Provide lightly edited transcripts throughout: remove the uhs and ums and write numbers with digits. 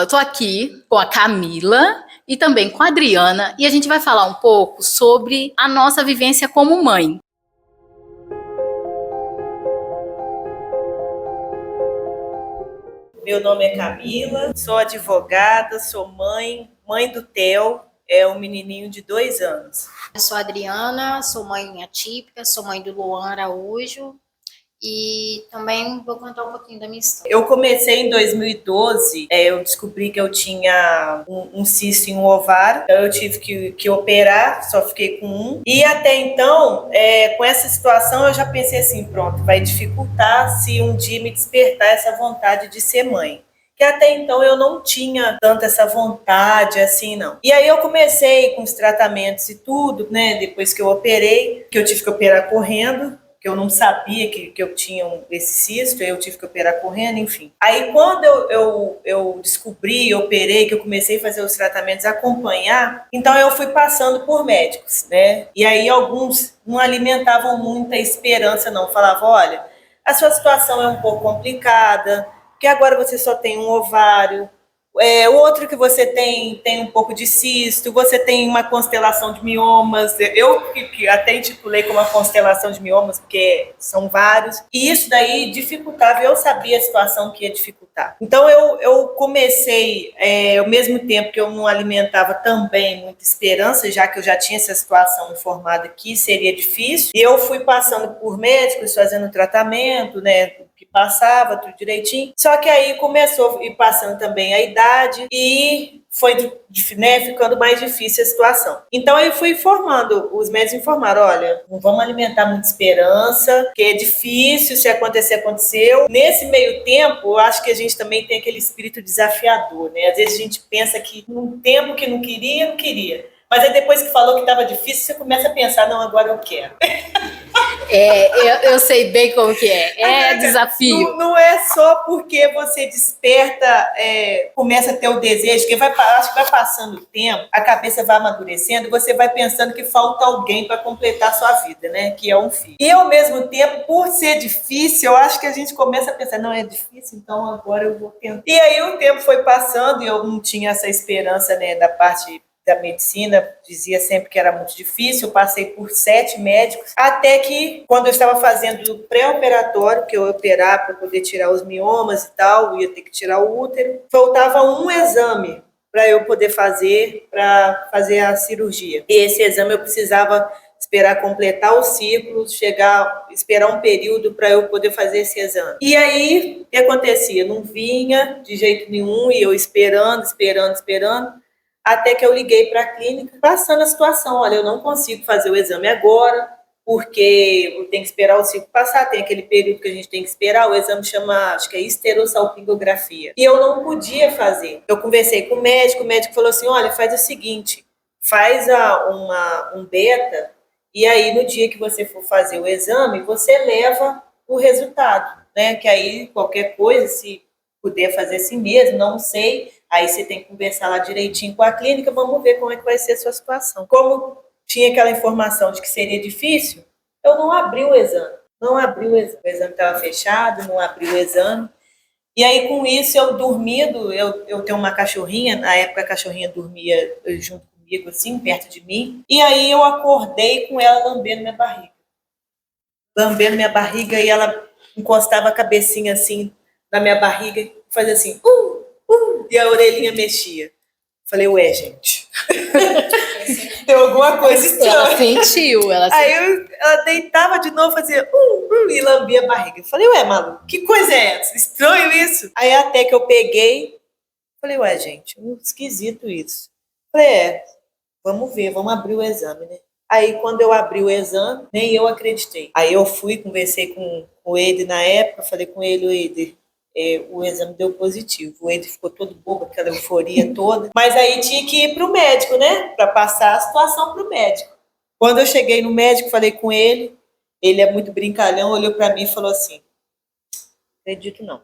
Eu tô aqui com a Camila e também com a Adriana e a gente vai falar um pouco sobre a nossa vivência como mãe. Meu nome é Camila, sou advogada, sou mãe do Theo, é um menininho de 2 anos. Eu sou a Adriana, sou mãe atípica, sou mãe do Luan Araújo e também vou contar um pouquinho da minha história. Eu comecei em 2012, eu descobri que eu tinha um cisto em um ovário, então eu tive que operar, só fiquei com um. E até então, com essa situação, eu já pensei assim, pronto, vai dificultar se um dia me despertar essa vontade de ser mãe. Que até então eu não tinha tanto essa vontade assim, não. E aí eu comecei com os tratamentos e tudo, né? Depois que eu operei, que eu tive que operar correndo, que eu não sabia que eu tinha esse cisto, eu tive que operar correndo, enfim. Aí quando eu descobri, operei, que eu comecei a fazer os tratamentos, acompanhar, então eu fui passando por médicos, né? E aí alguns não alimentavam muita esperança, não. Falavam, olha, a sua situação é um pouco complicada, porque agora você só tem um ovário, o outro que você tem um pouco de cisto, você tem uma constelação de miomas, eu que até intitulei como uma constelação de miomas, porque são vários, e isso daí dificultava, eu sabia a situação que ia dificultar. Então eu comecei, ao mesmo tempo que eu não alimentava também muita esperança, já que eu já tinha essa situação informada que seria difícil, e eu fui passando por médicos, fazendo tratamento, né, que passava tudo direitinho, só que aí começou a ir passando também a idade e foi, né, ficando mais difícil a situação. Então eu fui informando, os médicos informaram, olha, não vamos alimentar muita esperança, porque é difícil, se acontecer, aconteceu. Nesse meio tempo, eu acho que a gente também tem aquele espírito desafiador, né? Às vezes a gente pensa que num tempo que não queria. Mas aí depois que falou que estava difícil, você começa a pensar, não, agora eu quero. Eu sei bem como que é desafio. Não é só porque você desperta, começa a ter o desejo, que acho que vai passando o tempo, a cabeça vai amadurecendo, você vai pensando que falta alguém para completar a sua vida, né? Que é um filho. E ao mesmo tempo, por ser difícil, eu acho que a gente começa a pensar, não, é difícil, então agora eu vou tentar. E aí o tempo foi passando e eu não tinha essa esperança, né, da parte da medicina, dizia sempre que era muito difícil, eu passei por 7 médicos, até que quando eu estava fazendo o pré-operatório, que eu ia operar para poder tirar os miomas e tal, ia ter que tirar o útero, faltava um exame para eu poder fazer, para fazer a cirurgia. E esse exame eu precisava esperar completar o ciclo, esperar um período para eu poder fazer esse exame. E aí, o que acontecia? Não vinha de jeito nenhum, e eu esperando, até que eu liguei para a clínica, passando a situação, olha, eu não consigo fazer o exame agora, porque eu tenho que esperar o ciclo passar, tem aquele período que a gente tem que esperar, o exame chama, acho que é esterossalpingografia, e eu não podia fazer. Eu conversei com o médico falou assim, olha, faz o seguinte, faz um beta, e aí no dia que você for fazer o exame, você leva o resultado, né, que aí qualquer coisa, se puder fazer assim mesmo, não sei, aí você tem que conversar lá direitinho com a clínica, vamos ver como é que vai ser a sua situação. Como tinha aquela informação de que seria difícil, eu não abri o exame. O exame estava fechado, não abri o exame. E aí, com isso, eu dormindo, eu tenho uma cachorrinha, na época a cachorrinha dormia junto comigo, assim, perto de mim, e aí eu acordei com ela lambendo minha barriga, e ela encostava a cabecinha assim na minha barriga, e fazia assim, e a orelhinha mexia. Falei, ué, gente, tem alguma coisa estranha. Ela sentiu. Aí ela deitava de novo, fazia e lambia a barriga. Falei, ué, Malu, que coisa é essa? Estranho isso. Aí até que eu peguei, falei, ué, gente, esquisito isso. Falei, vamos ver, vamos abrir o exame, né? Aí quando eu abri o exame, nem eu acreditei. Aí eu fui, conversei com o Eder na época, falei com ele, o Eder, o exame deu positivo. O Eder ficou todo bobo, aquela euforia toda. Mas aí tinha que ir para o médico, né? Para passar a situação para o médico. Quando eu cheguei no médico, falei com ele é muito brincalhão, olhou para mim e falou assim, acredito não.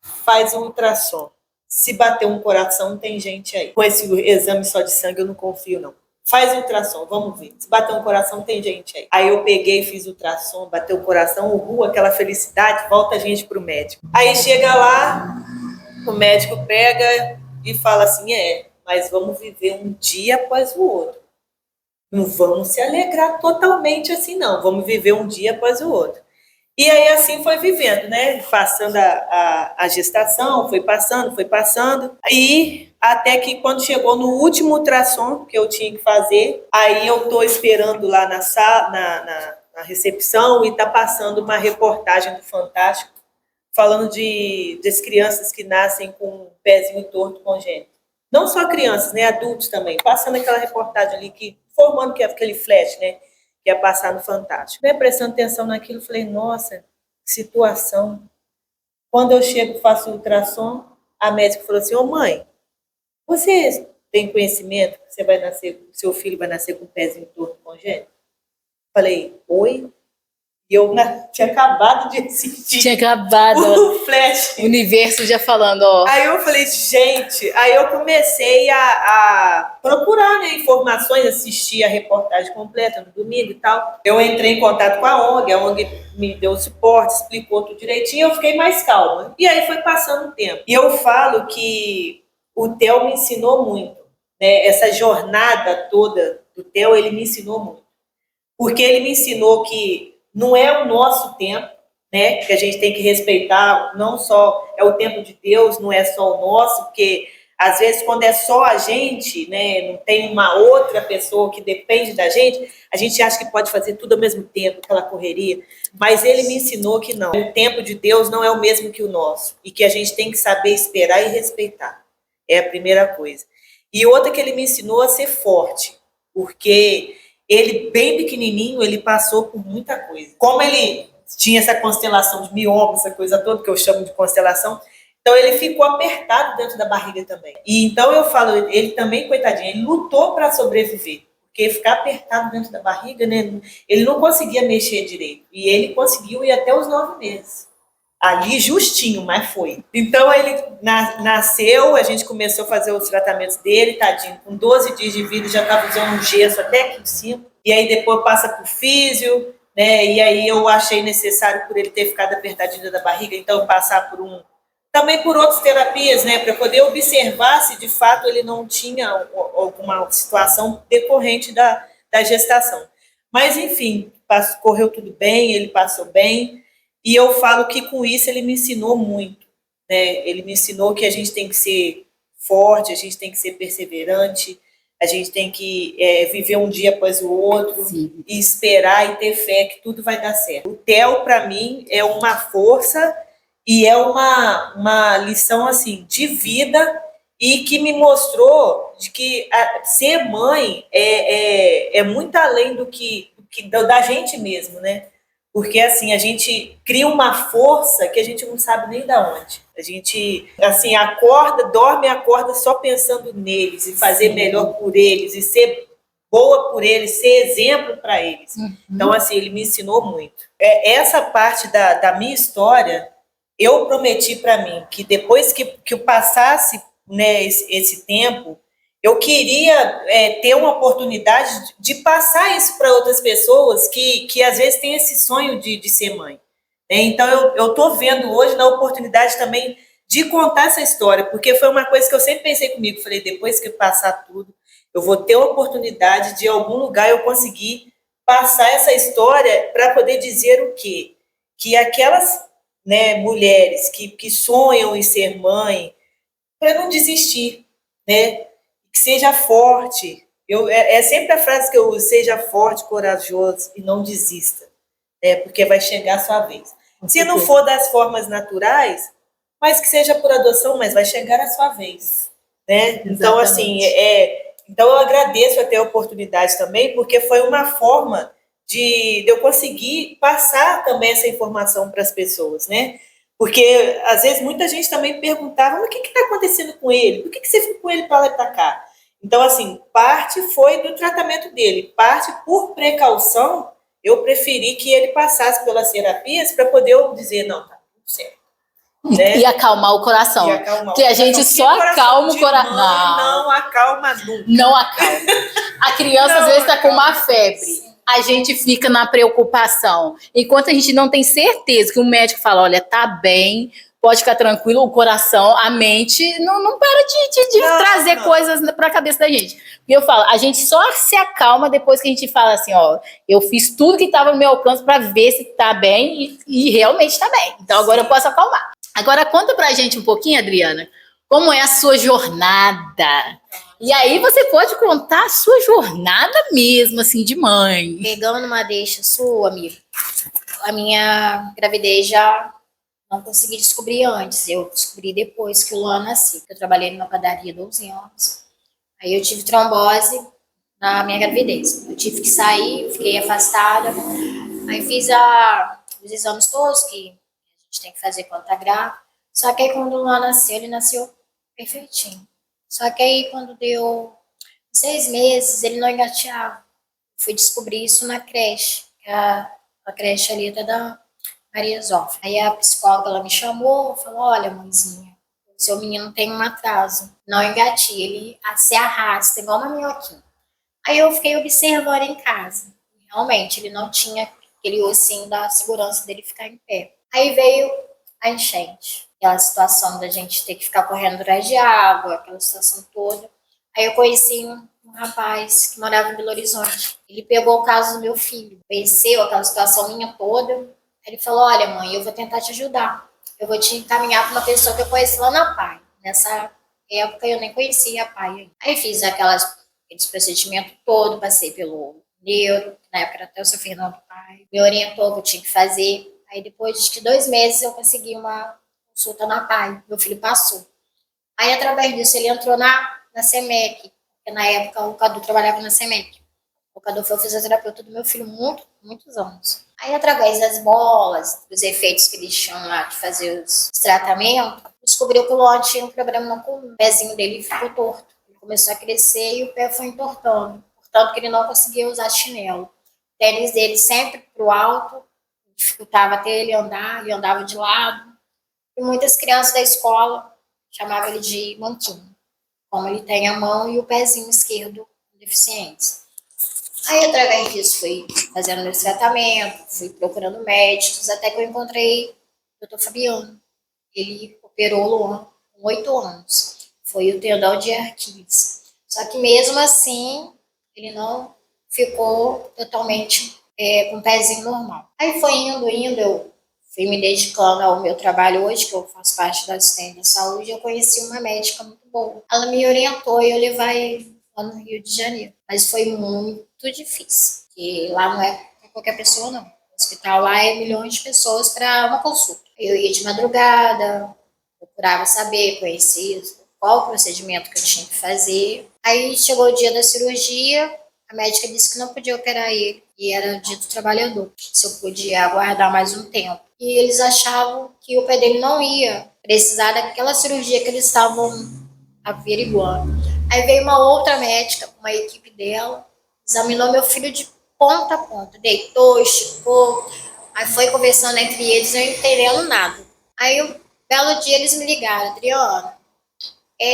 Faz um ultrassom. Se bater um coração, tem gente aí. Com esse exame só de sangue, eu não confio, não. Faz ultrassom, vamos ver. Se bater um coração, tem gente aí. Aí eu peguei, fiz ultrassom, bateu o coração, aquela felicidade, volta a gente pro médico. Aí chega lá, O médico pega e fala assim, mas vamos viver um dia após o outro. Não vamos se alegrar totalmente assim, não. Vamos viver um dia após o outro. E aí assim foi vivendo, né? Passando a gestação, foi passando. E até que quando chegou no último ultrassom que eu tinha que fazer, aí eu tô esperando lá na sala, na recepção, e tá passando uma reportagem do Fantástico falando das crianças que nascem com um pezinho torto congênito. Não só crianças, né? Adultos também. Passando aquela reportagem ali, formando que é aquele flash, né? Que ia passar no Fantástico. Né? Prestando atenção naquilo, falei, nossa, situação. Quando eu chego, faço o ultrassom, a médica falou assim, mãe, você tem conhecimento que você vai nascer, seu filho vai nascer com um pezinho torto congênito? Falei, oi? E eu tinha acabado de assistir. Tinha acabado. O flash. O universo já falando, ó. Aí eu falei, gente, aí eu comecei a procurar, né, informações, assistir a reportagem completa no domingo e tal. Eu entrei em contato com a ONG me deu suporte, explicou tudo direitinho, eu fiquei mais calma. E aí foi passando o tempo. E eu falo que o Theo me ensinou muito, né, essa jornada toda do Theo, ele me ensinou muito. Porque ele me ensinou que não é o nosso tempo, né, que a gente tem que respeitar, não só é o tempo de Deus, não é só o nosso, porque às vezes quando é só a gente, né, não tem uma outra pessoa que depende da gente, a gente acha que pode fazer tudo ao mesmo tempo, aquela correria, mas ele me ensinou que não, o tempo de Deus não é o mesmo que o nosso, e que a gente tem que saber esperar e respeitar, é a primeira coisa. E outra que ele me ensinou a ser forte, porque ele, bem pequenininho, ele passou por muita coisa. Como ele tinha essa constelação de mioma, essa coisa toda, que eu chamo de constelação, então ele ficou apertado dentro da barriga também. E então eu falo, ele também, coitadinho, ele lutou para sobreviver. Porque ficar apertado dentro da barriga, né, ele não conseguia mexer direito. E ele conseguiu ir até os 9 meses. Ali justinho, mas foi. Então ele nasceu, a gente começou a fazer os tratamentos dele, tadinho, com 12 dias de vida já estava usando um gesso até aqui de cima, e aí depois passa por físio, né, e aí eu achei necessário, por ele ter ficado apertadinho da barriga, então passar também por outras terapias, né, para poder observar se de fato ele não tinha alguma situação decorrente da gestação. Mas enfim, correu tudo bem, ele passou bem. E eu falo que com isso ele me ensinou muito, né? Ele me ensinou que a gente tem que ser forte, a gente tem que ser perseverante, a gente tem que viver um dia após o outro. Sim. E esperar e ter fé que tudo vai dar certo. O Theo, para mim, é uma força e é uma lição assim, de vida, e que me mostrou de que ser mãe é muito além da gente mesmo, né? Porque, assim, a gente cria uma força que a gente não sabe nem de onde. A gente, assim, dorme e acorda só pensando neles e fazer melhor por eles e ser boa por eles, ser exemplo para eles. Uhum. Então, assim, ele me ensinou muito. Essa parte da minha história, eu prometi para mim que depois que eu passasse, né, esse tempo, eu queria ter uma oportunidade de passar isso para outras pessoas que às vezes têm esse sonho de ser mãe. Então, eu estou vendo hoje na oportunidade também de contar essa história, porque foi uma coisa que eu sempre pensei comigo. Falei, depois que passar tudo, eu vou ter a oportunidade de, em algum lugar, eu conseguir passar essa história para poder dizer o quê? Que aquelas, né, mulheres que sonham em ser mãe, para não desistir, né? Que seja forte. É sempre a frase que eu uso: seja forte, corajoso e não desista, né? Porque vai chegar a sua vez. Se não for das formas naturais, mas que seja por adoção, mas vai chegar a sua vez, né? Então, assim, então eu agradeço até a oportunidade também, porque foi uma forma de eu conseguir passar também essa informação para as pessoas, né? Porque, às vezes, muita gente também perguntava, mas o que está acontecendo com ele? Por que você ficou com ele para lá e para cá? Então, assim, parte foi do tratamento dele, parte por precaução, eu preferi que ele passasse pelas terapias para poder eu dizer, não, tá tudo certo. Né? E acalmar o coração. Que a gente só acalma o coração. Não acalma nunca. Não acalma. A criança, às vezes, está com uma febre. A gente fica na preocupação. Enquanto a gente não tem certeza que o médico fala, olha, tá bem, pode ficar tranquilo, o coração, a mente não para de trazer coisas para a cabeça da gente. E eu falo, a gente só se acalma depois que a gente fala assim, ó, eu fiz tudo que estava no meu alcance para ver se tá bem e realmente está bem. Então agora eu posso acalmar. Agora conta pra gente um pouquinho, Adriana, como é a sua jornada. E aí você pode contar a sua jornada mesmo, assim, de mãe. Pegando uma deixa sua, amiga, a minha gravidez já não consegui descobrir antes. Eu descobri depois que o Luan nasceu. Eu trabalhei numa padaria 12 anos. Aí eu tive trombose na minha gravidez. Eu tive que sair, fiquei afastada. Aí fiz os exames todos que a gente tem que fazer quando tá grávida. Só que aí quando o Luan nasceu, ele nasceu perfeitinho. Só que aí quando deu 6 meses, ele não engateava. Fui descobrir isso na creche, que é a creche ali da Maria Zófia. Aí a psicóloga ela me chamou e falou, olha, mãezinha, o seu menino tem um atraso, não engatia, ele se arrasta, igual uma minhoquinha. Aí eu fiquei observando em casa. Realmente, ele não tinha aquele ossinho da segurança dele ficar em pé. Aí veio a enchente, aquela situação da gente ter que ficar correndo atrás de água, aquela situação toda. Aí eu conheci um rapaz que morava em Belo Horizonte. Ele pegou o caso do meu filho, conheceu aquela situação minha toda. Ele falou, olha mãe, eu vou tentar te ajudar. Eu vou te encaminhar para uma pessoa que eu conheci lá na PAI. Nessa época eu nem conhecia a PAI. Aí fiz aqueles procedimentos todo, passei pelo neuro, que na época era até o seu Fernando Pai, me orientou o que eu tinha que fazer. Aí depois de 2 meses eu consegui uma consulta na PAI, meu filho passou. Aí através disso ele entrou na SEMEC, porque na época o Cadu trabalhava na SEMEC. O Cadu foi o fisioterapeuta do meu filho muitos anos. Aí através das bolas, dos efeitos que eles tinham lá de fazer os tratamentos, descobriu que o Luan tinha um problema no coluna. O pezinho dele ficou torto. Ele começou a crescer e o pé foi entortando. Portanto, que ele não conseguia usar chinelo. O tênis dele sempre pro alto, dificultava até ele andar, ele andava de lado. E muitas crianças da escola chamavam ele de manquinho, como ele tem a mão e o pezinho esquerdo deficientes. Aí, através disso, fui fazendo meu tratamento, fui procurando médicos, até que eu encontrei o Dr. Fabiano. Ele operou o Luan com 8 anos. Foi o tendão de Aquiles. Só que mesmo assim, ele não ficou totalmente com o pezinho normal. Aí foi indo, eu fui me dedicando ao meu trabalho hoje, que eu faço parte da assistência de saúde, eu conheci uma médica muito boa. Ela me orientou e eu levei ele lá no Rio de Janeiro. Mas foi muito difícil, porque lá não é para qualquer pessoa, não. O hospital lá é milhões de pessoas para uma consulta. Eu ia de madrugada, procurava saber, conhecia qual o procedimento que eu tinha que fazer. Aí chegou o dia da cirurgia, a médica disse que não podia operar ele, e era o dia do trabalhador, se eu podia aguardar mais um tempo. E eles achavam que o pé dele não ia precisar daquela cirurgia que eles estavam averiguando. Aí veio uma outra médica, com uma equipe dela, examinou meu filho de ponta a ponta, deitou, esticou, aí foi conversando entre eles, não entendendo nada. Aí um belo dia eles me ligaram, Adriana,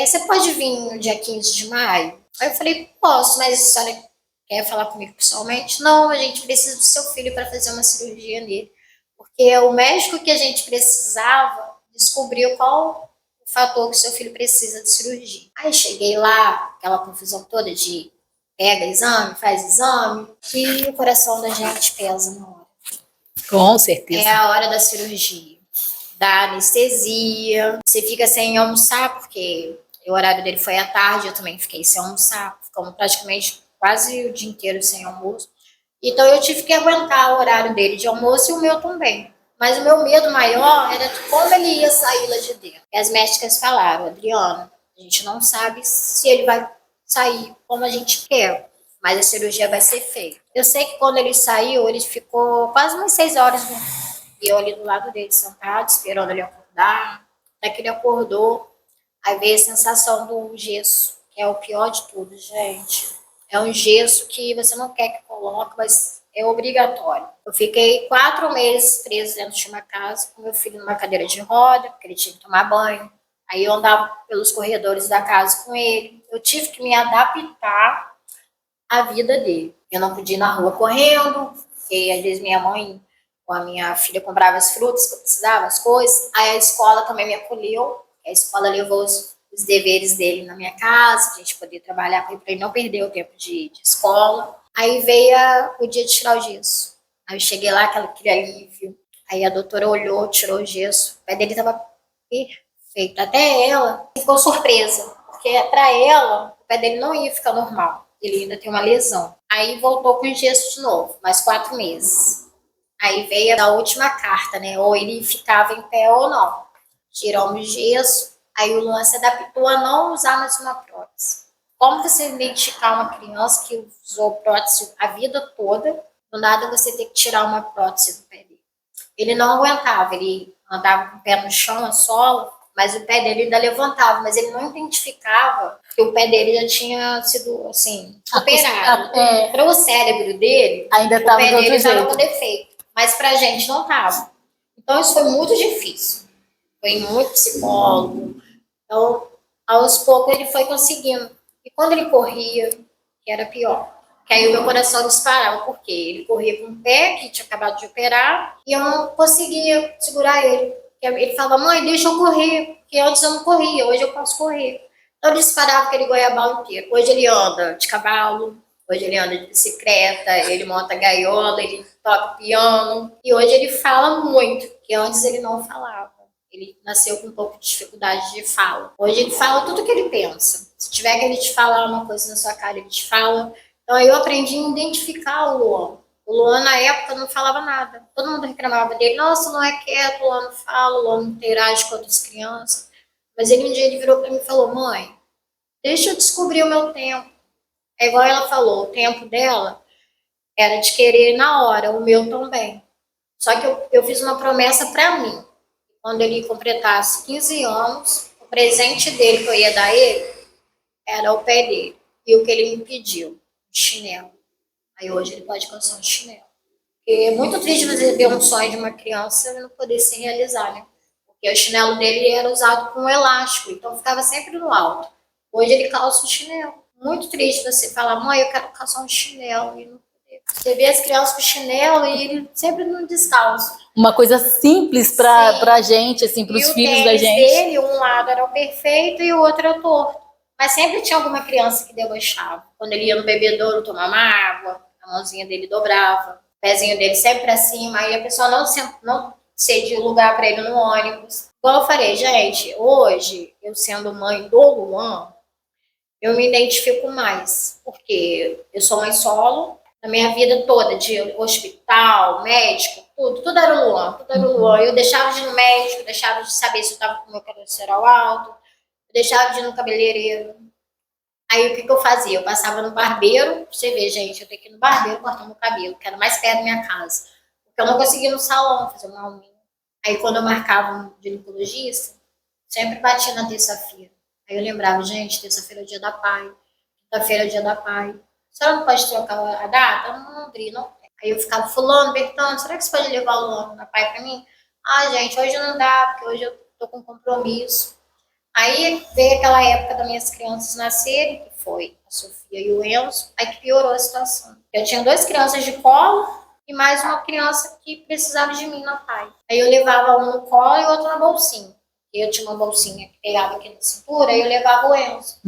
você pode vir no dia 15 de maio? Aí eu falei, posso, mas a senhora quer falar comigo pessoalmente? Não, a gente precisa do seu filho para fazer uma cirurgia nele. Porque o médico que a gente precisava descobriu qual o fator que o seu filho precisa de cirurgia. Aí cheguei lá, aquela confusão toda de pega exame, faz exame, e o coração da gente pesa na hora. Com certeza. É a hora da cirurgia, da anestesia, você fica sem almoçar, porque o horário dele foi à tarde, eu também fiquei sem almoçar, ficamos praticamente quase o dia inteiro sem almoço. Então eu tive que aguentar o horário dele de almoço e o meu também. Mas o meu medo maior era de como ele ia sair lá de dentro. E as médicas falaram, Adriana, a gente não sabe se ele vai sair como a gente quer, mas a cirurgia vai ser feita. Eu sei que quando ele saiu, ele ficou quase umas 6 horas, né? E eu ali do lado dele, sentado, esperando ele acordar. Até que ele acordou, aí veio a sensação do gesso, que é o pior de tudo, gente. É um gesso que você não quer que coloque, mas é obrigatório. Eu fiquei 4 meses preso dentro de uma casa, com meu filho numa cadeira de roda, porque ele tinha que tomar banho. Aí eu andava pelos corredores da casa com ele. Eu tive que me adaptar à vida dele. Eu não podia ir na rua correndo, porque às vezes minha mãe A minha filha comprava as frutas que eu precisava, as coisas. Aí a escola também me acolheu. A escola levou os deveres dele na minha casa, pra gente poder trabalhar para ele não perder o tempo de escola. Aí veio o dia de tirar o gesso. Aí eu cheguei lá, aquele alívio. Aí a doutora olhou, tirou o gesso. O pé dele estava perfeito. Até ela ficou surpresa, porque para ela o pé dele não ia ficar normal. Ele ainda tem uma lesão. Aí voltou com o gesso de novo, mais 4 meses. Aí veio a última carta, né? Ou ele ficava em pé ou não. Tiramos o gesso, aí o Luan se adaptou a não usar mais uma prótese. Como você identificar uma criança que usou prótese a vida toda, do nada você tem que tirar uma prótese do pé dele? Ele não aguentava, ele andava com o pé no chão, a sola, mas o pé dele ainda levantava, mas ele não identificava que o pé dele já tinha sido, assim, operado. Para o cérebro dele, ainda o pé dele estava com defeito. Mas pra gente não tava. Então isso foi muito difícil. Foi muito psicólogo. Então, aos poucos ele foi conseguindo. E quando ele corria, que era pior. Que aí o meu coração disparava, porque ele corria com o pé, que tinha acabado de operar, e eu não conseguia segurar ele. Ele falava, mãe, deixa eu correr, porque antes eu não corria, hoje eu posso correr. Então ele disparava aquele goiabal inteiro. Hoje ele anda de cavalo, hoje ele anda de bicicleta, ele monta gaiola, ele toca piano. E hoje ele fala muito, que antes ele não falava. Ele nasceu com um pouco de dificuldade de fala. Hoje ele fala tudo o que ele pensa. Se tiver que ele te falar uma coisa na sua cara, ele te fala. Então eu aprendi a identificar o Luan. O Luan, na época, não falava nada. Todo mundo reclamava dele. Nossa, não é quieto, o Luan não fala, o Luan não interage com outras crianças. Mas ele um dia ele virou para mim e falou, mãe, deixa eu descobrir o meu tempo. É igual ela falou, o tempo dela era de querer na hora, o meu também. Só que eu fiz uma promessa para mim. Quando ele completasse 15 anos, o presente dele que eu ia dar a ele era o pé dele. E o que ele me pediu, um chinelo. Aí hoje ele pode calçar um chinelo. Porque é muito triste você ver um sonho de uma criança e não poder se realizar, né? Porque o chinelo dele era usado com elástico, então ficava sempre no alto. Hoje ele calça um chinelo. Muito triste você falar, mãe, eu quero calçar um chinelo e não poder. Você vê as crianças com chinelo e ele sempre no descalço. Uma coisa simples pra gente, assim, pros filhos da gente. E o tênis dele, um lado era o perfeito e o outro era o torto. Mas sempre tinha alguma criança que debochava. Quando ele ia no bebedouro tomar uma água, a mãozinha dele dobrava, o pezinho dele sempre pra cima, aí a pessoa não cedia o lugar para ele no ônibus. Igual eu falei, gente, hoje, eu sendo mãe do Luan, eu me identifico mais, porque eu sou mãe solo, na minha vida toda, de hospital, médico, tudo era o Luan, tudo era o Luan. Eu deixava de ir no médico, deixava de saber se eu estava com o meu colesterol alto, eu deixava de ir no cabeleireiro. Aí o que eu fazia? Eu passava no barbeiro, você vê, gente, eu tenho que ir no barbeiro cortar meu cabelo, que era mais perto da minha casa. Porque eu não conseguia ir no salão fazer uma unha. Aí quando eu marcava um ginecologista, sempre batia na terça-feira. Aí eu lembrava, gente, terça-feira é o dia da pai, quinta-feira é o dia da pai. A senhora não pode trocar a data? Não, Andri, não. Aí eu ficava, fulano, Bertano, será que você pode levar o Luan da pai pra mim? Ah, gente, hoje não dá, porque hoje eu tô com compromisso. Aí veio aquela época das minhas crianças nascerem, que foi a Sofia e o Enzo, aí que piorou a situação. Eu tinha 2 crianças de colo e mais uma criança que precisava de mim na pai. Aí eu levava um no colo e o outro na bolsinha. Eu tinha uma bolsinha que pegava aqui na cintura, aí eu levava o Enzo.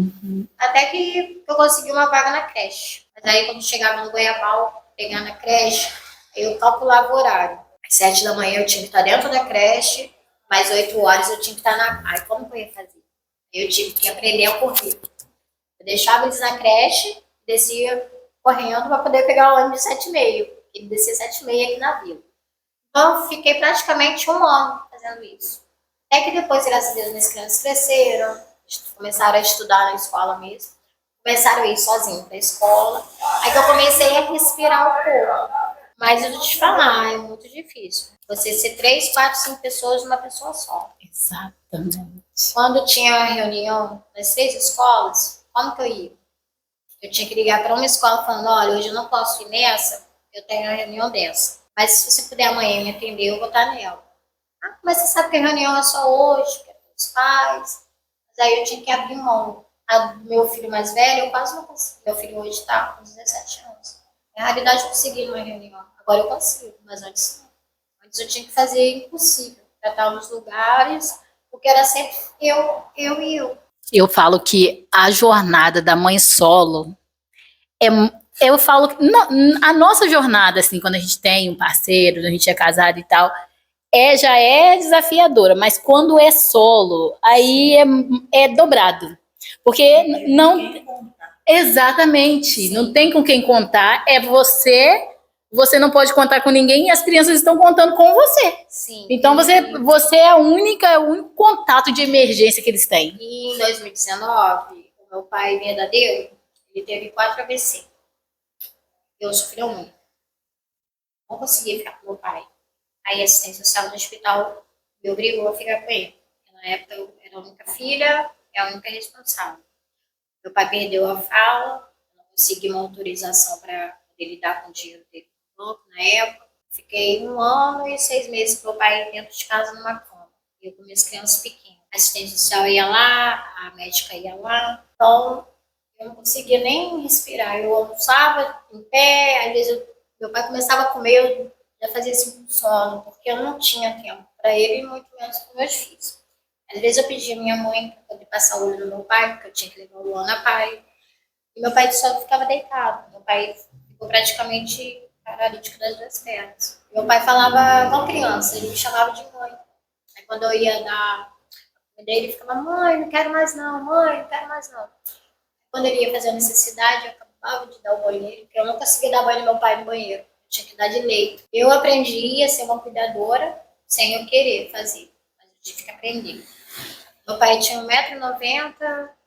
Até que eu consegui uma vaga na creche. Mas aí quando chegava no Goiabal, pegar na creche, aí eu calculava o horário. Às 7 da manhã eu tinha que estar dentro da creche, mais 8 horas eu tinha que estar na... Aí como que eu ia fazer? Eu tive que aprender a correr. Eu deixava eles na creche, descia correndo para poder pegar o ônibus de 7h30. Ele descia 7h30 aqui na vila. Então eu fiquei praticamente 1 ano fazendo isso. Até que depois, graças a Deus, minhas crianças cresceram, começaram a estudar na escola mesmo, começaram a ir sozinhos para a escola. Aí que eu comecei a respirar um pouco. Mas eu vou te falar, é muito difícil. Você ser 3, 4, 5 pessoas numa pessoa só. Exatamente. Quando tinha reunião nas 3 escolas, como que eu ia? Eu tinha que ligar para uma escola falando, olha, hoje eu não posso ir nessa, eu tenho uma reunião dessa. Mas se você puder amanhã me atender, eu vou estar nela. Ah, mas você sabe que a reunião é só hoje, que é com os pais. Mas aí eu tinha que abrir mão. A do meu filho mais velho, eu quase não consegui. Meu filho hoje está com 17 anos. Na realidade, eu consegui numa reunião. Agora eu consigo, mas antes não. Mas eu tinha que fazer o impossível, para estar nos lugares, porque era sempre eu e eu. Eu falo que a jornada da mãe solo é. Eu falo que a nossa jornada, assim, quando a gente tem um parceiro, quando a gente é casado e tal, já é desafiadora, mas quando é solo, aí é dobrado. Porque não. Exatamente, Sim. não tem com quem contar, é você não pode contar com ninguém e as crianças estão contando com você. Sim. Então você é é o único contato de emergência que eles têm. E em 2019, o meu pai verdadeiro, ele teve 4 AVC. Eu sofri muito. Não conseguia ficar com meu pai. Aí a assistência social do hospital me obrigou a ficar com ele. Na época eu era a única filha, é a única responsável. Meu pai perdeu a fala, não consegui uma autorização para ele lidar com o dinheiro dele no banco na época. Fiquei 1 ano e 6 meses com meu pai dentro de casa numa cama. Eu com minhas crianças pequenas. A assistência social ia lá, a médica ia lá. Então, eu não conseguia nem respirar. Eu almoçava em pé, às vezes meu pai começava a comer, eu já fazia assim com sono, porque eu não tinha tempo para ele e muito menos para meus filhos. Às vezes eu pedia à minha mãe para poder passar o olho no meu pai, porque eu tinha que levar o Luan a pai. E meu pai só ficava deitado. Meu pai ficou praticamente paralítico das 2 pernas. Meu pai falava com criança, ele me chamava de mãe. Aí quando eu ia dar ele ficava, mãe, não quero mais não, mãe, não quero mais não. Quando ele ia fazer a necessidade, eu acabava de dar o banho nele, porque eu não conseguia dar banho no meu pai no banheiro. Eu tinha que dar de leito. Eu aprendi a ser uma cuidadora sem eu querer fazer, mas eu tive que aprender. Meu pai tinha 1,90 m,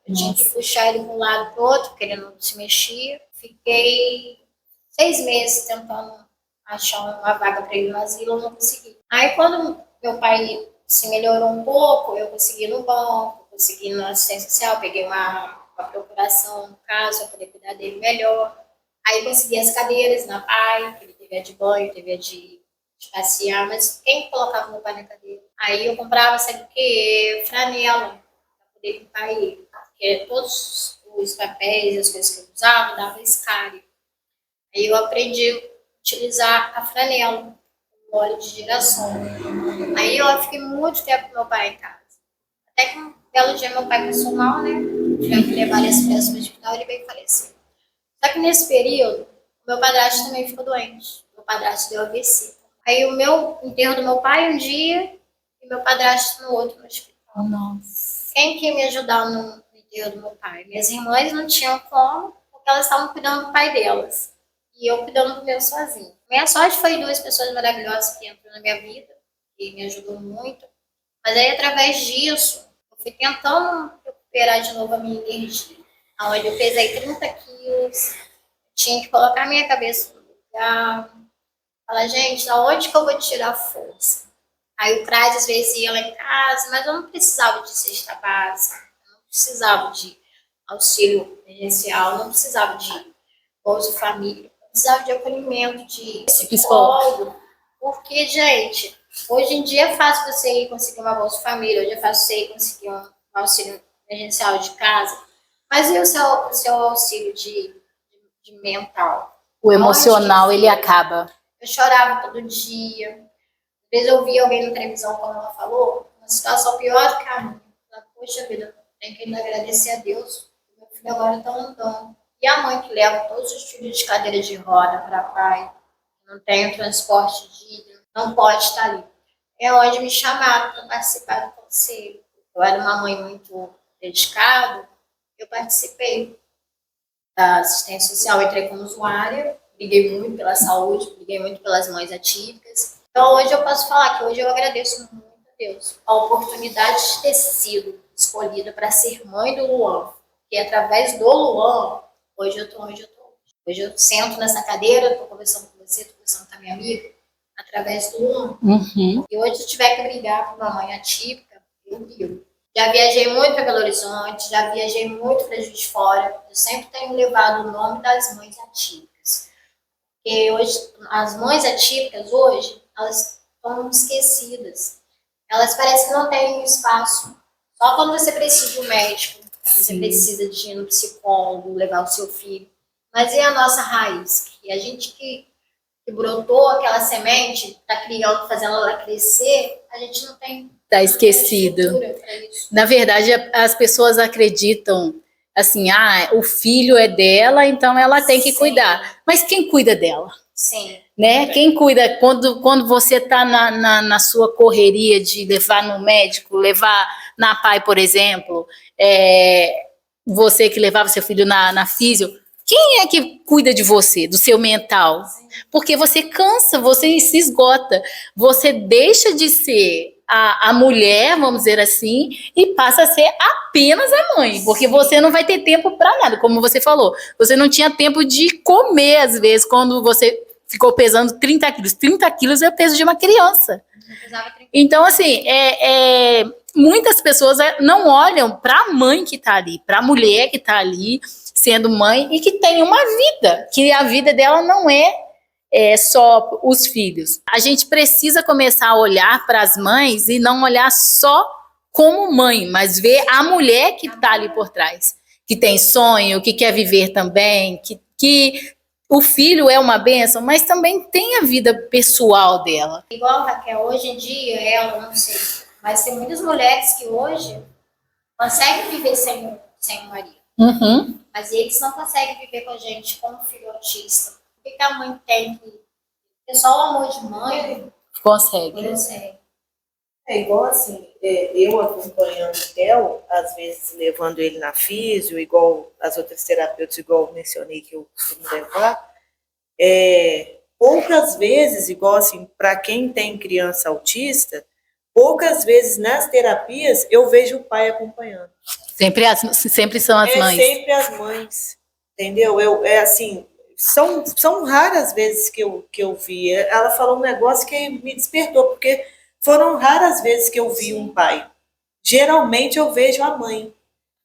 eu tinha que puxar ele de um lado para o outro, porque ele não se mexia. Fiquei 6 meses tentando achar uma vaga para ele no asilo, eu não consegui. Aí quando meu pai se melhorou um pouco, eu consegui no banco, consegui na assistência social, peguei uma procuração no caso, para poder cuidar dele melhor. Aí consegui as cadeiras na PAI, que ele teve a de banho, teve a de passear, mas quem colocava meu pai na cadeira? Aí eu comprava, sabe o quê? Franela, para poder limpar ele. Porque todos os papéis e as coisas que eu usava, dava escário. Aí eu aprendi a utilizar a franela, o óleo de girassol. Aí eu fiquei muito tempo com meu pai em casa. Até que um belo dia meu pai passou mal, né? Tivemos que levar ele para o hospital, ele veio falecer. Só que nesse período, meu padrasto também ficou doente. Meu padrasto deu AVC. Aí o enterro do meu pai um dia e meu padrasto no outro no hospital. Nossa. Quem que ia me ajudar no enterro do meu pai? Minhas irmãs não tinham como, porque elas estavam cuidando do pai delas. E eu cuidando do meu sozinho. Minha sorte foi 2 pessoas maravilhosas que entraram na minha vida, que me ajudou muito. Mas aí, através disso, eu fui tentando recuperar de novo a minha energia. Onde eu pesei 30 quilos, tinha que colocar a minha cabeça no lugar. Falar, gente, aonde que eu vou tirar força? Aí o CRAS às vezes ia lá em casa, mas eu não precisava de cesta básica, eu não precisava de auxílio emergencial, não precisava de Bolsa Família, eu precisava de acolhimento, de psicólogo. Porque, gente, hoje em dia é fácil você ir conseguir uma Bolsa Família, hoje é fácil você ir conseguir um auxílio emergencial de casa, mas e o seu auxílio de mental? O emocional, ele acaba. Eu chorava todo dia. Às vezes eu via alguém na televisão, como ela falou, uma situação pior do que a minha. Eu, poxa vida, tenho que ainda agradecer a Deus. Meu filho agora está andando. E a mãe que leva todos os filhos de cadeira de roda para pai, não tem o transporte digno, não pode estar ali. É onde me chamaram para participar do conselho. Eu era uma mãe muito dedicada, eu participei da assistência social, entrei como usuária, briguei muito pela saúde, briguei muito pelas mães atípicas. Então hoje eu posso falar que hoje eu agradeço muito a Deus a oportunidade de ter sido escolhida para ser mãe do Luan. E através do Luan, hoje eu estou onde eu estou. Hoje eu sento nessa cadeira, estou conversando com você, estou conversando com a minha amiga, através do Luan. Uhum. E hoje, se eu tiver que brigar por uma mãe atípica, eu brigo. Já viajei muito para Belo Horizonte, já viajei muito para Juiz de Fora. Eu sempre tenho levado o nome das mães atípicas. Porque hoje, as mães atípicas, hoje, elas estão esquecidas. Elas parecem que não têm um espaço. Só quando você precisa de um médico, você precisa de ir no psicólogo, levar o seu filho. Mas e a nossa raiz? Que a gente que que brotou aquela semente, está criando, fazendo ela crescer, a gente não tem. Tá esquecido. Estrutura pra isso. Na verdade, as pessoas acreditam assim, o filho é dela, então ela tem que Sim. cuidar. Mas quem cuida dela? Sim. Né? Quem cuida quando você está na sua correria de levar no médico, levar na PAI, por exemplo, você que levava seu filho na físio, quem é que cuida de você, do seu mental? Porque você cansa, você se esgota, você deixa de ser a mulher, vamos dizer assim, e passa a ser apenas a mãe, porque você não vai ter tempo para nada, como você falou. Você não tinha tempo de comer, às vezes, quando você ficou pesando 30 quilos. 30 quilos é o peso de uma criança. Então, assim, muitas pessoas não olham para a mãe que está ali, para a mulher que está ali, sendo mãe, e que tem uma vida, que a vida dela não é só os filhos. A gente precisa começar a olhar para as mães e não olhar só como mãe, mas ver a mulher que está ali por trás, que tem sonho, que quer viver também, que o filho é uma bênção, mas também tem a vida pessoal dela. Igual a Raquel, hoje em dia, ela, não sei, mas tem muitas mulheres que hoje conseguem viver sem o marido. Uhum. Mas eles não conseguem viver com a gente como filho autista. Por que a mãe tem que... Porque só o amor de mãe Consegue. É igual assim, eu acompanhando o Theo, às vezes levando ele na físio, igual as outras terapeutas, igual eu mencionei que eu costumo levar, poucas vezes, igual assim, para quem tem criança autista, poucas vezes nas terapias eu vejo o pai acompanhando. Sempre são as mães. Sempre as mães, entendeu? Assim, são raras vezes que eu vi. Ela falou um negócio que me despertou, porque foram raras vezes que eu vi um pai. Geralmente eu vejo a mãe.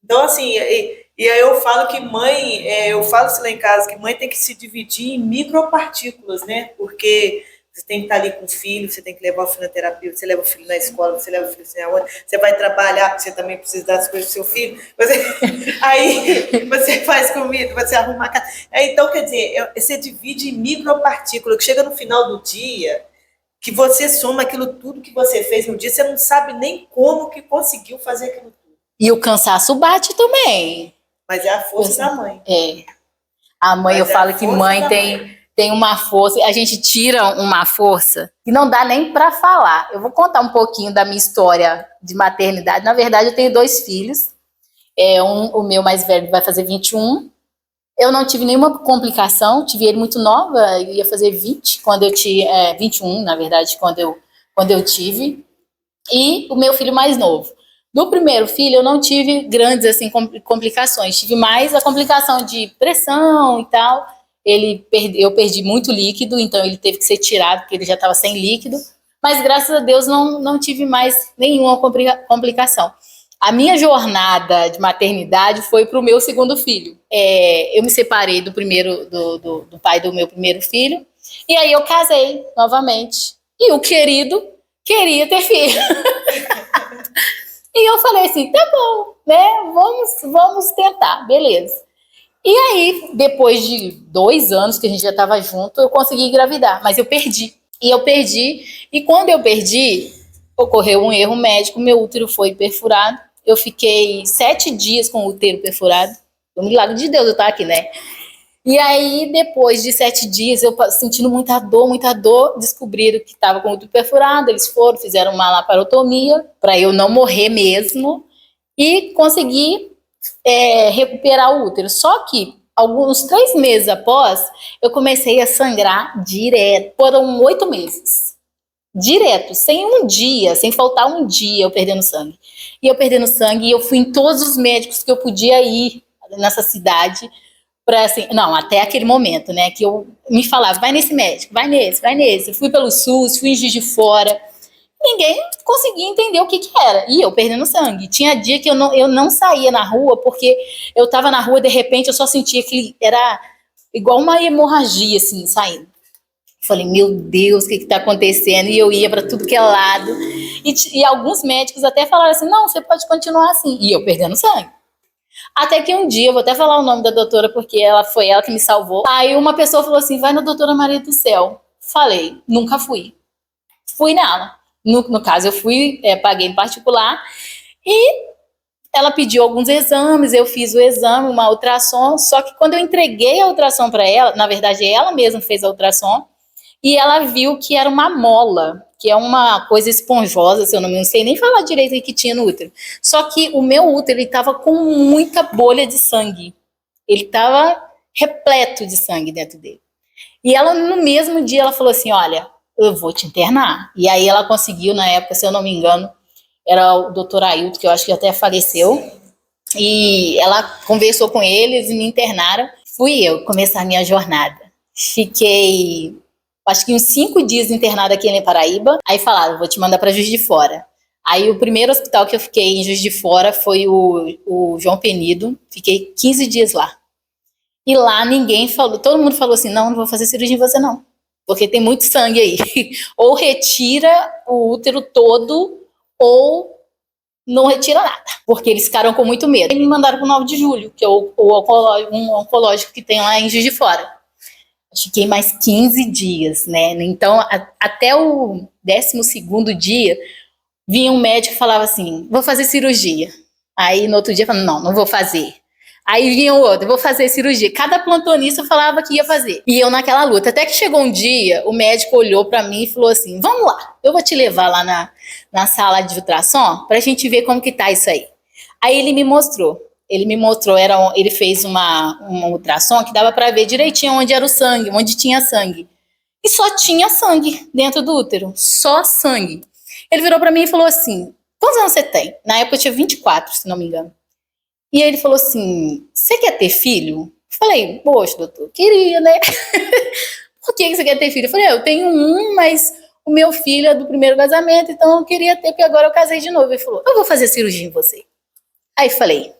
Então, assim, e aí eu falo que mãe, eu falo isso lá em casa, que mãe tem que se dividir em micropartículas, né? Porque você tem que estar ali com o filho, você tem que levar o filho na terapia, você leva o filho na escola, você leva o filho assim aonde, você vai trabalhar, porque você também precisa das coisas do seu filho. Aí você faz comida, você arruma a casa. Então, quer dizer, você divide em micropartículas, que chega no final do dia, que você soma aquilo tudo que você fez no dia, você não sabe nem como que conseguiu fazer aquilo tudo. E o cansaço bate também. Mas é a força da mãe. A mãe, eu falo que mãe tem uma força, a gente tira uma força que não dá nem para falar. Eu vou contar um pouquinho da minha história de maternidade. Na verdade, eu tenho 2 filhos. O meu mais velho vai fazer 21. Eu não tive nenhuma complicação, tive ele muito nova, eu ia fazer 20, quando eu tinha 21, na verdade, quando eu tive. E o meu filho mais novo. Do primeiro filho, eu não tive grandes assim, complicações. Tive mais a complicação de pressão e tal. Eu perdi muito líquido, então ele teve que ser tirado, porque ele já estava sem líquido. Mas, graças a Deus, não tive mais nenhuma complicação. A minha jornada de maternidade foi para o meu segundo filho. Eu me separei do pai do meu primeiro filho. E aí eu casei novamente. E o querido queria ter filho. E eu falei assim, tá bom, né? Vamos tentar, beleza. E aí, depois de 2 anos que a gente já estava junto, eu consegui engravidar, mas eu perdi. E quando eu perdi, ocorreu um erro médico, meu útero foi perfurado. Eu fiquei 7 dias com o útero perfurado. Um milagre de Deus eu estar aqui, né? E aí, depois de 7 dias, eu sentindo muita dor, descobriram que estava com o útero perfurado. Eles fizeram uma laparotomia para eu não morrer mesmo e consegui recuperar o útero. Só que, alguns 3 meses após, eu comecei a sangrar direto. Foram 8 meses. Direto, sem faltar um dia eu perdendo sangue. E eu perdendo sangue, e eu fui em todos os médicos que eu podia ir nessa cidade, assim, não, até aquele momento, né, que eu me falava, vai nesse médico, vai nesse. Eu fui pelo SUS, fui em Juiz de Fora, ninguém conseguia entender o que era, e eu perdendo sangue. Tinha dia que eu não saía na rua, porque eu estava na rua, de repente, eu só sentia que era igual uma hemorragia, assim, saindo. Falei, meu Deus, o que está acontecendo? E eu ia para tudo que é lado. E alguns médicos até falaram assim, não, você pode continuar assim. E eu perdendo sangue. Até que um dia, eu vou até falar o nome da doutora, porque foi ela que me salvou. Aí uma pessoa falou assim, vai na doutora Maria do Céu. Falei, nunca fui. Fui nela. No caso, eu fui, paguei em particular e ela pediu alguns exames, eu fiz o exame, uma ultrassom, só que quando eu entreguei a ultrassom para ela, na verdade ela mesma fez a ultrassom, e ela viu que era uma mola, que é uma coisa esponjosa, se eu não sei nem falar direito o que tinha no útero. Só que o meu útero estava com muita bolha de sangue. Ele estava repleto de sangue dentro dele. E ela, no mesmo dia, ela falou assim, olha, eu vou te internar. E aí ela conseguiu, na época, se eu não me engano, era o doutor Ailton, que eu acho que até faleceu. E ela conversou com eles e me internaram. Fui eu começar a minha jornada. Fiquei, acho que uns 5 dias internada aqui em Paraíba. Aí falaram, vou te mandar para Juiz de Fora. Aí o primeiro hospital que eu fiquei em Juiz de Fora foi o João Penido. Fiquei 15 dias lá. E lá ninguém falou, todo mundo falou assim, não vou fazer cirurgia em você não, porque tem muito sangue aí. Ou retira o útero todo, ou não retira nada, porque eles ficaram com muito medo. E me mandaram para o 9 de julho, que é um oncológico que tem lá em Juiz de Fora. Fiquei mais 15 dias, né? Então, até o 12º dia, vinha um médico e falava assim, vou fazer cirurgia. Aí no outro dia, falava, não vou fazer. Aí vinha o outro, vou fazer cirurgia. Cada plantonista falava que ia fazer. E eu naquela luta. Até que chegou um dia, o médico olhou pra mim e falou assim, vamos lá, eu vou te levar lá na sala de ultrassom pra gente ver como que tá isso aí. Aí ele me mostrou, ele fez uma ultrassom que dava pra ver direitinho onde era o sangue, onde tinha sangue. E só tinha sangue dentro do útero, só sangue. Ele virou pra mim e falou assim, quantos anos você tem? Na época eu tinha 24, se não me engano. E aí ele falou assim, você quer ter filho? Falei, poxa, doutor, queria, né? Por que você quer ter filho? Eu falei, eu tenho um, mas o meu filho é do primeiro casamento, então eu queria ter, porque agora eu casei de novo. Ele falou, eu vou fazer cirurgia em você. Aí falei,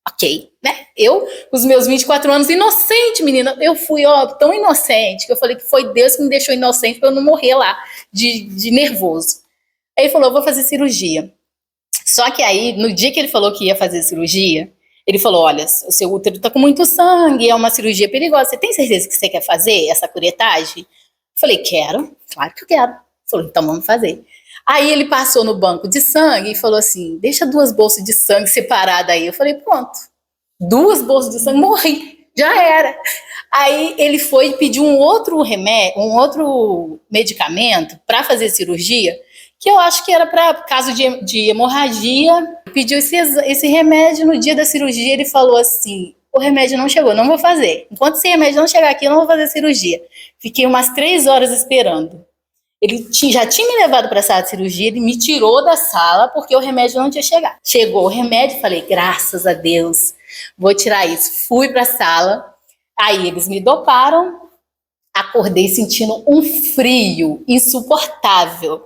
ok, né? Eu, os meus 24 anos, inocente, menina, eu fui, tão inocente, que eu falei que foi Deus que me deixou inocente pra eu não morrer lá, de nervoso. Aí ele falou, eu vou fazer cirurgia. Só que aí, no dia que ele falou que ia fazer cirurgia, ele falou, olha, o seu útero tá com muito sangue, é uma cirurgia perigosa, você tem certeza que você quer fazer essa curetagem? Falei, quero, claro que eu quero. Falou, então vamos fazer. Aí ele passou no banco de sangue e falou assim, deixa 2 bolsas de sangue separadas aí. Eu falei, pronto, 2 bolsas de sangue, morri, já era. Aí ele foi e pediu um outro remédio, um outro medicamento para fazer cirurgia, que eu acho que era para caso de hemorragia. Pediu esse remédio. No dia da cirurgia ele falou assim, o remédio não chegou, não vou fazer. Enquanto esse remédio não chegar aqui, eu não vou fazer cirurgia. Fiquei umas 3 horas esperando. Ele já tinha me levado para a sala de cirurgia, ele me tirou da sala porque o remédio não tinha chegado. Chegou o remédio, falei, graças a Deus, vou tirar isso. Fui para a sala, aí eles me doparam, acordei sentindo um frio insuportável.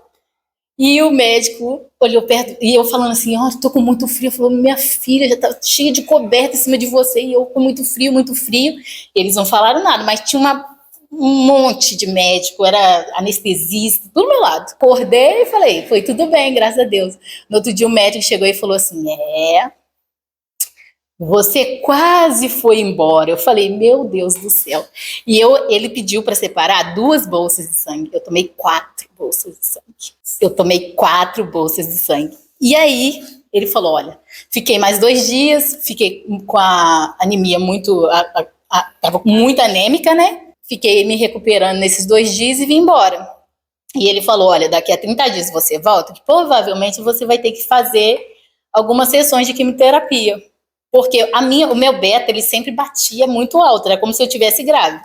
E o médico olhou perto, e eu falando assim, tô com muito frio. Falou, minha filha já tá cheia de coberta em cima de você, e eu com muito frio, muito frio. E eles não falaram nada, mas tinha um monte de médico, era anestesista, tudo do meu lado. Acordei e falei, foi tudo bem, graças a Deus. No outro dia o médico chegou e falou assim, você quase foi embora. Eu falei, meu Deus do céu. E ele pediu para separar 2 bolsas de sangue. Eu tomei 4 bolsas de sangue. E aí ele falou, olha, fiquei mais 2 dias, fiquei com a anemia tava muito anêmica, né? Fiquei me recuperando nesses 2 dias e vim embora. E ele falou, olha, daqui a 30 dias você volta, que provavelmente você vai ter que fazer algumas sessões de quimioterapia. Porque o meu beta, ele sempre batia muito alto, era como se eu tivesse grávida.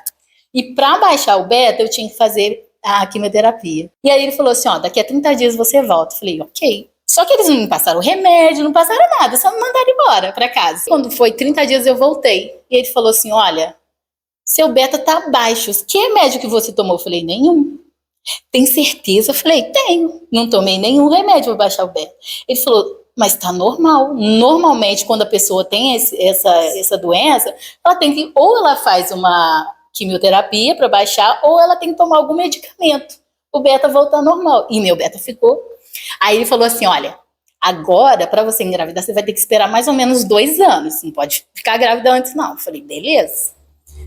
E para baixar o beta, eu tinha que fazer a quimioterapia. E aí ele falou assim, daqui a 30 dias você volta. Eu falei, ok. Só que eles não me passaram remédio, não passaram nada, só me mandaram embora para casa. Quando foi 30 dias eu voltei. E ele falou assim, olha, seu beta tá baixo. Que remédio que você tomou? Eu falei, nenhum. Tem certeza? Eu falei, tenho. Não tomei nenhum remédio para baixar o beta. Ele falou, mas tá normal. Normalmente, quando a pessoa tem essa doença, ela tem que, ou ela faz uma quimioterapia para baixar, ou ela tem que tomar algum medicamento. O beta voltar normal. E meu beta ficou. Aí ele falou assim, olha, agora, para você engravidar, você vai ter que esperar mais ou menos 2 anos. Não pode ficar grávida antes, não. Eu falei, beleza.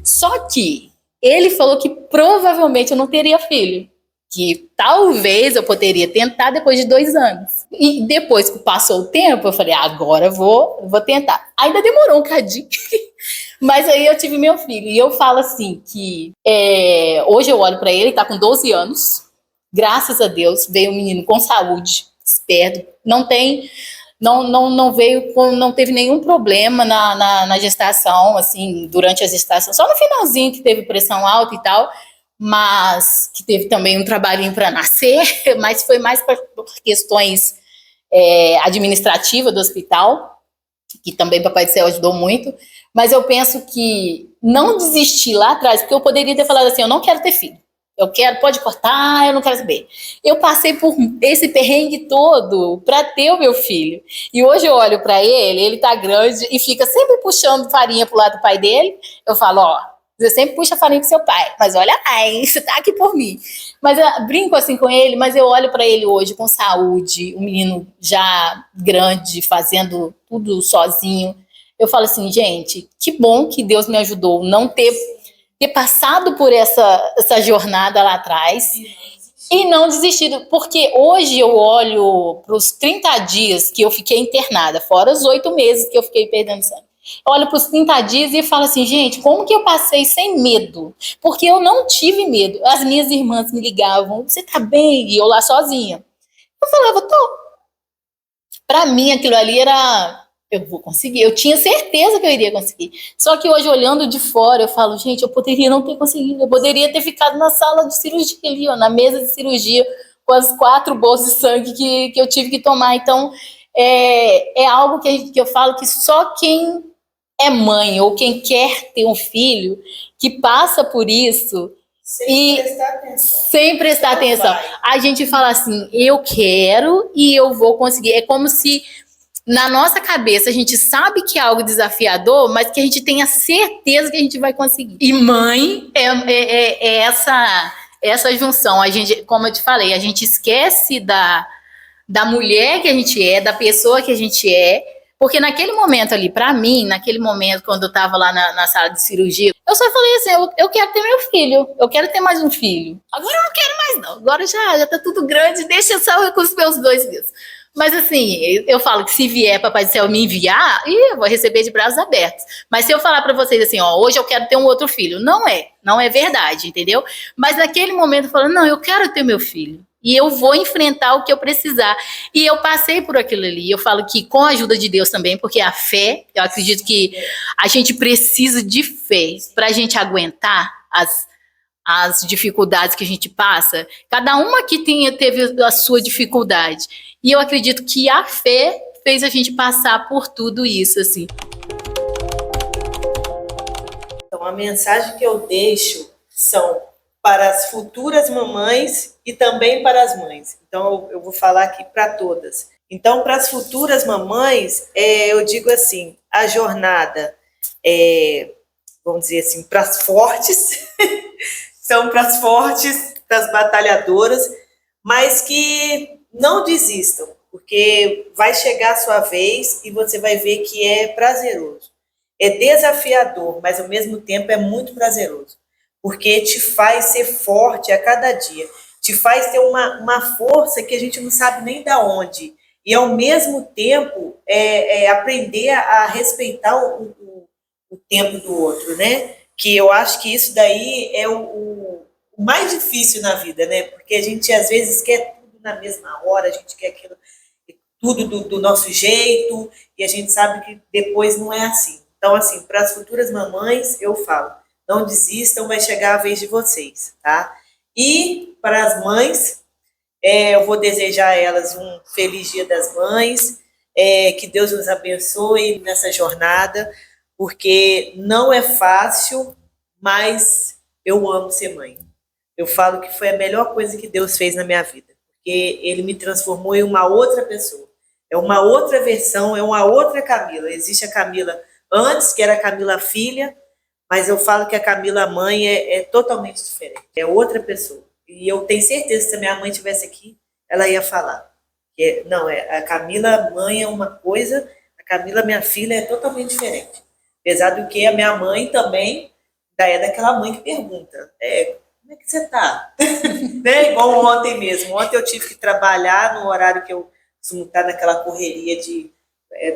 Só que ele falou que provavelmente eu não teria filho. Que talvez eu poderia tentar depois de 2 anos. E depois que passou o tempo, eu falei, agora eu vou tentar. Ainda demorou um cadinho. Mas aí eu tive meu filho. E eu falo assim, que hoje eu olho para ele, tá com 12 anos. Graças a Deus, veio um menino com saúde, esperto. Não veio não teve nenhum problema na gestação, assim, durante a gestação. Só no finalzinho que teve pressão alta e tal. Mas que teve também um trabalhinho para nascer, mas foi mais por questões administrativas do hospital, que também Papai do Céu ajudou muito. Mas eu penso que não desistir lá atrás, porque eu poderia ter falado assim, eu não quero ter filho. Pode cortar, eu não quero saber. Eu passei por esse perrengue todo para ter o meu filho. E hoje eu olho para ele tá grande e fica sempre puxando farinha pro lado do pai dele. Eu falo, você sempre puxa farinha pro seu pai, mas olha lá, hein, você tá aqui por mim. Mas eu brinco assim com ele, mas eu olho para ele hoje com saúde, um menino já grande, fazendo tudo sozinho. Eu falo assim, gente, que bom que Deus me ajudou não ter passado por essa jornada lá atrás e não desistido. Porque hoje eu olho para os 30 dias que eu fiquei internada, fora os 8 meses que eu fiquei perdendo sangue. Eu olho para os 30 dias e falo assim, gente, como que eu passei sem medo? Porque eu não tive medo. As minhas irmãs me ligavam, você tá bem? E eu lá sozinha. Eu falava, tô. Para mim, aquilo ali era, eu vou conseguir. Eu tinha certeza que eu iria conseguir. Só que hoje, olhando de fora, eu falo, gente, eu poderia não ter conseguido. Eu poderia ter ficado na sala de cirurgia ali, na mesa de cirurgia, com as 4 bolsas de sangue que eu tive que tomar. Então, é algo que eu falo que só quem é mãe ou quem quer ter um filho que passa por isso sem prestar atenção. A gente fala assim, eu quero e eu vou conseguir. É como se na nossa cabeça a gente sabe que é algo desafiador, mas que a gente tenha certeza que a gente vai conseguir. E mãe é essa junção. A gente, como eu te falei, a gente esquece da mulher que a gente é, da pessoa que a gente é. Porque naquele momento ali, pra mim, naquele momento quando eu tava lá na sala de cirurgia, eu só falei assim, eu quero ter meu filho, eu quero ter mais um filho. Agora eu não quero mais não, agora já tá tudo grande, deixa só com os meus 2 mesmo. Mas assim, eu falo que se vier Papai do Céu me enviar, eu vou receber de braços abertos. Mas se eu falar pra vocês assim, hoje eu quero ter um outro filho, não é verdade, entendeu? Mas naquele momento eu falo, não, eu quero ter meu filho. E eu vou enfrentar o que eu precisar. E eu passei por aquilo ali. Eu falo que com a ajuda de Deus também, porque a fé, eu acredito que a gente precisa de fé para a gente aguentar as dificuldades que a gente passa. Cada uma que teve a sua dificuldade. E eu acredito que a fé fez a gente passar por tudo isso, assim. Então, a mensagem que eu deixo são para as futuras mamães e também para as mães. Então, eu vou falar aqui para todas. Então, para as futuras mamães, eu digo assim, a jornada vamos dizer assim, para as fortes, são para as fortes, para as batalhadoras, mas que não desistam, porque vai chegar a sua vez e você vai ver que é prazeroso. É desafiador, mas ao mesmo tempo é muito prazeroso, porque te faz ser forte a cada dia, te faz ter uma força que a gente não sabe nem de onde, e ao mesmo tempo aprender a respeitar o tempo do outro, né? Que eu acho que isso daí é o mais difícil na vida, né? Porque a gente às vezes quer tudo na mesma hora, a gente quer aquilo, tudo do nosso jeito, e a gente sabe que depois não é assim. Então, assim, para as futuras mamães, eu falo, não desistam, vai chegar a vez de vocês, tá? E para as mães, eu vou desejar a elas um feliz Dia das Mães, que Deus nos abençoe nessa jornada, porque não é fácil, mas eu amo ser mãe. Eu falo que foi a melhor coisa que Deus fez na minha vida, porque Ele me transformou em uma outra pessoa. É uma outra versão, é uma outra Camila. Existe a Camila antes, que era a Camila filha, mas eu falo que a Camila mãe é totalmente diferente. É outra pessoa. E eu tenho certeza que se a minha mãe estivesse aqui, ela ia falar. A Camila mãe é uma coisa, a Camila minha filha é totalmente diferente. Apesar do que a minha mãe também Daí é daquela mãe que pergunta, como é que você tá? Né? Igual ontem mesmo. Ontem eu tive que trabalhar no horário que eu costumo estar naquela correria de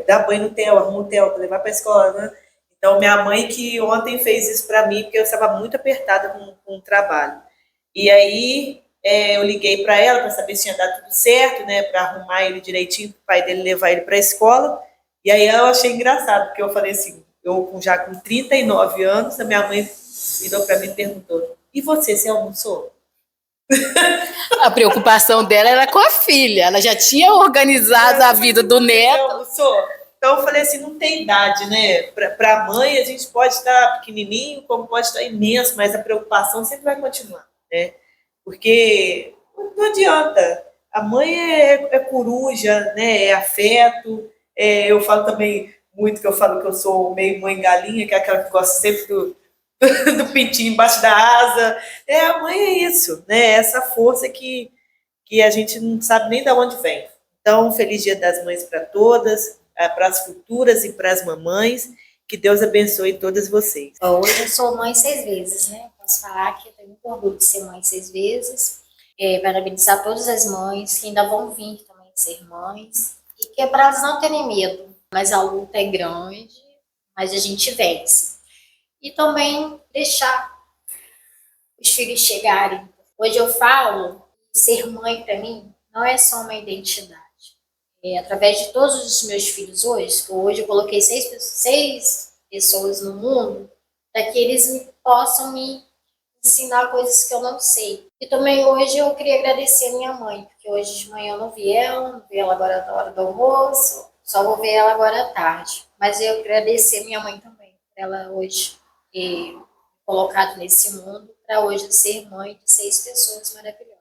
dar banho no Theo, arrumar o Theo para levar para a escola, né? Então, minha mãe que ontem fez isso para mim, porque eu estava muito apertada com o trabalho. E aí eu liguei para ela para saber se ia dar tudo certo, né? Para arrumar ele direitinho, para o pai dele levar ele para a escola. E aí eu achei engraçado, porque eu falei assim, eu já com 39 anos, a minha mãe virou para mim e perguntou, e você almoçou? A preocupação dela era com a filha. Ela já tinha organizado a vida do neto. Almoçou? Então eu falei assim, não tem idade, né? Para a mãe a gente pode estar pequenininho, como pode estar imenso, mas a preocupação sempre vai continuar, né? Porque não adianta. A mãe é coruja, né? É afeto. Eu falo também muito que eu sou meio mãe galinha, que é aquela que gosta sempre do pintinho embaixo da asa. A mãe é isso, né? Essa força que a gente não sabe nem de onde vem. Então, feliz Dia das Mães para todas, para as futuras e para as mamães. Que Deus abençoe todas vocês. Hoje eu sou mãe 6 vezes, né? Posso falar que eu tenho muito orgulho de ser mãe 6 vezes. Parabenizar todas as mães que ainda vão vir também ser mães. E que para elas não terem medo. Mas a luta é grande, mas a gente vence. E também deixar os filhos chegarem. Hoje eu falo, ser mãe para mim não é só uma identidade. Através de todos os meus filhos hoje, que hoje eu coloquei 6 pessoas no mundo, para que eles possam me ensinar coisas que eu não sei. E também hoje eu queria agradecer a minha mãe, porque hoje de manhã eu não vi ela agora na hora do almoço, só vou ver ela agora à tarde. Mas eu agradecer a minha mãe também, por ela hoje ter colocado nesse mundo, para hoje ser mãe de 6 pessoas maravilhosas.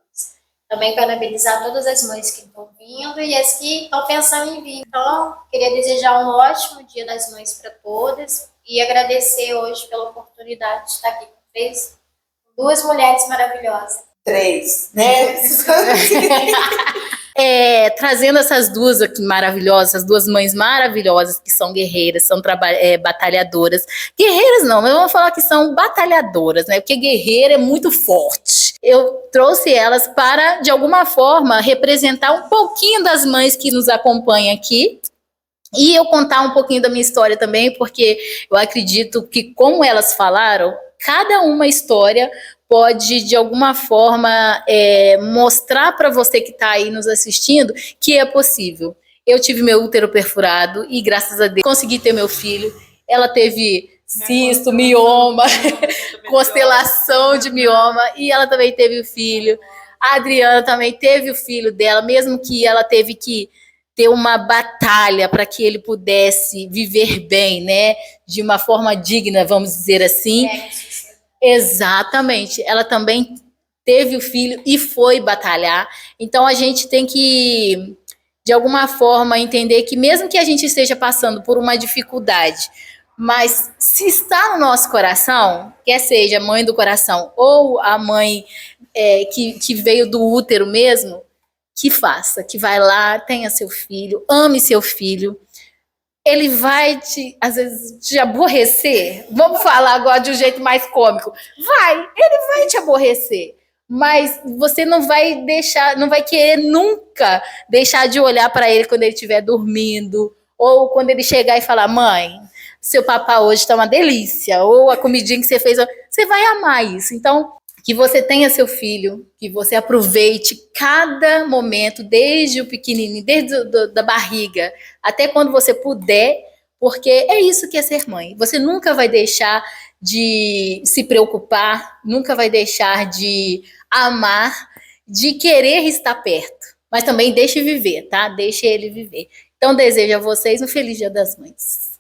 Também parabenizar todas as mães que estão vindo e as que estão pensando em vir. Então, queria desejar um ótimo Dia das Mães para todas e agradecer hoje pela oportunidade de estar aqui com 2 mulheres maravilhosas. 3, né? Trazendo essas duas aqui maravilhosas, as 2 mães maravilhosas que são guerreiras, são batalhadoras. Guerreiras não, mas vamos falar que são batalhadoras, né? Porque guerreira é muito forte. Eu trouxe elas para, de alguma forma, representar um pouquinho das mães que nos acompanham aqui. E eu contar um pouquinho da minha história também, porque eu acredito que, como elas falaram, cada uma história pode, de alguma forma, mostrar para você que está aí nos assistindo que é possível. Eu tive meu útero perfurado e, graças a Deus, consegui ter meu filho. Ela teve cisto, mioma, constelação de mioma, e ela também teve o filho. A Adriana também teve o filho dela, mesmo que ela teve que ter uma batalha para que ele pudesse viver bem, né? De uma forma digna, vamos dizer assim. Exatamente. Ela também teve o filho e foi batalhar. Então, a gente tem que, de alguma forma, entender que mesmo que a gente esteja passando por uma dificuldade, mas se está no nosso coração, quer seja a mãe do coração ou a mãe que veio do útero mesmo, que faça, que vai lá, tenha seu filho, ame seu filho. Ele vai às vezes, te aborrecer. Vamos falar agora de um jeito mais cômico. Ele vai te aborrecer. Mas você não vai querer nunca deixar de olhar para ele quando ele estiver dormindo, ou quando ele chegar e falar, mãe, seu papá hoje está uma delícia, ou a comidinha que você fez, você vai amar isso. Então, que você tenha seu filho, que você aproveite cada momento, desde o pequenininho, desde da barriga, até quando você puder, porque é isso que é ser mãe. Você nunca vai deixar de se preocupar, nunca vai deixar de amar, de querer estar perto. Mas também deixe viver, tá? Deixe ele viver. Então, desejo a vocês um feliz Dia das Mães.